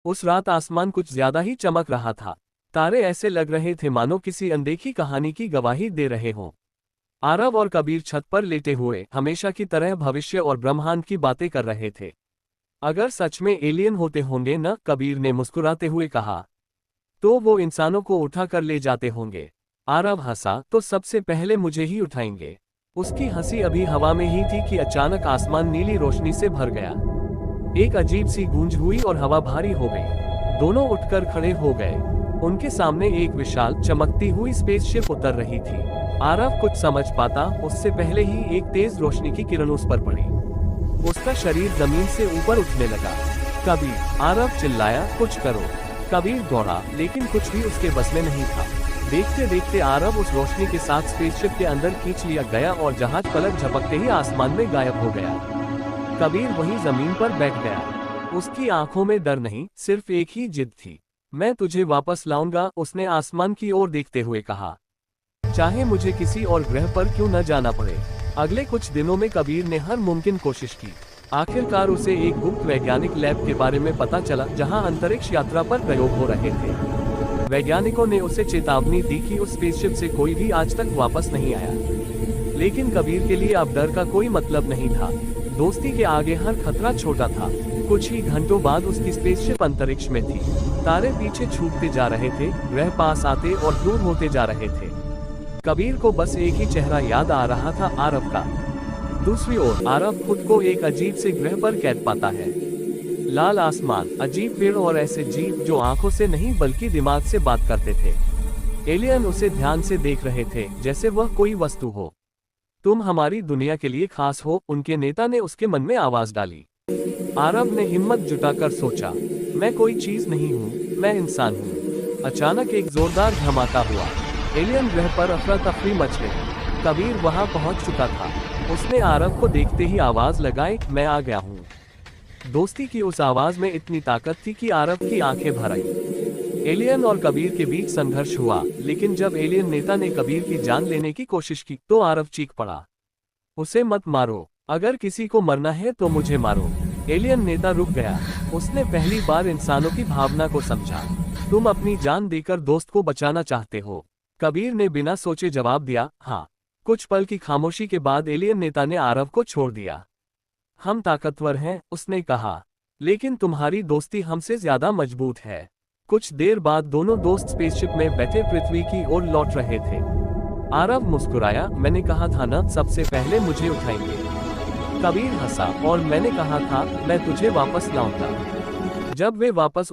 उस रात आसमान कुछ ज्यादा ही चमक रहा था। तारे ऐसे लग रहे थे मानो किसी अनदेखी कहानी की गवाही दे रहे हों। आरव और कबीर छत पर लेटे हुए हमेशा की तरह भविष्य और ब्रह्मांड की बातें कर रहे थे। अगर सच में एलियन होते होंगे न, कबीर ने मुस्कुराते हुए कहा, तो वो इंसानों को उठा कर ले जाते होंगे। आरव हंसा, तो सबसे पहले मुझे ही उठाएंगे। उसकी हंसी अभी हवा में ही थी कि अचानक आसमान नीली रोशनी से भर गया। एक अजीब सी गूंज हुई और हवा भारी हो गई। दोनों उठकर खड़े हो गए। उनके सामने एक विशाल चमकती हुई स्पेसशिप उतर रही थी। आरव कुछ समझ पाता उससे पहले ही एक तेज रोशनी की किरण उस पर पड़ी। उसका शरीर जमीन से ऊपर उठने लगा। कबीर, आरव चिल्लाया, कुछ करो। कबीर दौड़ा, लेकिन कुछ भी उसके बस में नहीं था। देखते देखते आरव उस रोशनी के साथ स्पेसशिप के अंदर खींच लिया गया और जहाज पलक झपकते ही आसमान में गायब हो गया। कबीर वहीं जमीन पर बैठ गया। उसकी आंखों में डर नहीं, सिर्फ एक ही जिद थी। मैं तुझे वापस लाऊंगा, उसने आसमान की ओर देखते हुए कहा, चाहे मुझे किसी और ग्रह पर क्यों न जाना पड़े। अगले कुछ दिनों में कबीर ने हर मुमकिन कोशिश की। आखिरकार उसे एक गुप्त वैज्ञानिक लैब के बारे में पता चला जहां अंतरिक्ष यात्रा पर प्रयोग हो रहे थे। वैज्ञानिकों ने उसे चेतावनी दी कि उस स्पेसशिप से कोई भी आज तक वापस नहीं आया। लेकिन कबीर के लिए अब डर का कोई मतलब नहीं था। दोस्ती के आगे हर खतरा छोटा था। कुछ ही घंटों बाद उसकी स्पेसशिप अंतरिक्ष में थी। तारे पीछे छूटते जा रहे थे, ग्रह पास आते और दूर होते जा रहे थे। कबीर को बस एक ही चेहरा याद आ रहा था, आरव का। दूसरी ओर आरव खुद को एक अजीब से ग्रह पर कैद पाता है। लाल आसमान, अजीब पेड़ और ऐसे जीव जो आंखों से नहीं बल्कि दिमाग से बात करते थे। एलियन उसे ध्यान से देख रहे थे, जैसे वह कोई वस्तु हो। तुम हमारी दुनिया के लिए खास हो, उनके नेता ने उसके मन में आवाज डाली। आरव ने हिम्मत जुटाकर सोचा, मैं कोई चीज नहीं हूँ, मैं इंसान हूँ। अचानक एक जोरदार धमाका हुआ। एलियन ग्रह पर अफरा तफरी मच गई। कबीर वहां पहुंच चुका था। उसने आरव को देखते ही आवाज लगाई, मैं आ गया हूँ। दोस्ती की उस आवाज में इतनी ताकत थी कि आरव की आंखें भर आईं। एलियन और कबीर के बीच संघर्ष हुआ, लेकिन जब एलियन नेता ने कबीर की जान लेने की कोशिश की तो आरव चीख पड़ा, उसे मत मारो, अगर किसी को मरना है तो मुझे मारो। एलियन नेता रुक गया। उसने पहली बार इंसानों की भावना को समझा। तुम अपनी जान देकर दोस्त को बचाना चाहते हो? कबीर ने बिना सोचे जवाब दिया, हाँ। कुछ पल की खामोशी के बाद एलियन नेता ने आरव को छोड़ दिया। हम ताकतवर हैं, उसने कहा, लेकिन तुम्हारी दोस्ती हमसे ज्यादा मजबूत है। कुछ देर बाद दोनों दोस्त स्पेसशिप में बैठे पृथ्वी की ओर लौट रहे थे। आरव मुस्कुराया, मैंने कहा था ना, सबसे पहले मुझे उठाएंगे। कबीर हंसा, और मैंने कहा था, मैं तुझे वापस लाऊंगा। जब वे वापस